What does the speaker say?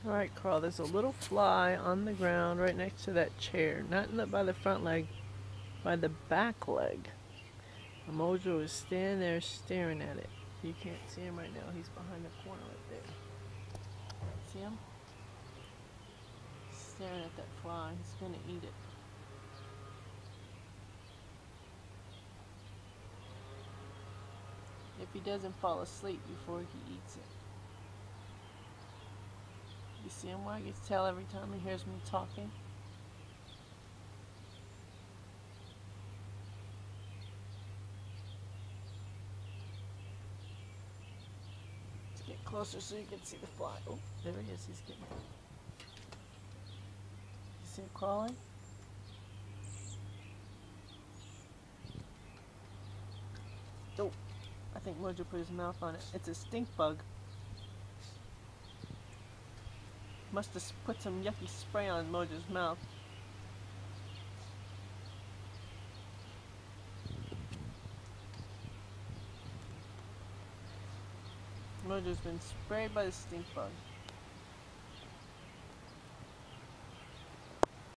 Alright, Carl, there's a little fly on the ground right next to that chair. Not by the front leg, by the back leg. Mojo is standing there staring at it. You can't see him right now. He's behind the corner right there. See him? Staring at that fly. He's gonna eat it. If he doesn't fall asleep before he eats it. You see him wag his tail every time he hears me talking? Let's get closer so you can see the fly. Oh, there he is. He's getting it. You see him crawling? Oh, I think Mojo put his mouth on it. It's a stink bug. Must have put some yucky spray on Mojo's mouth. Mojo's been sprayed by the stink bug.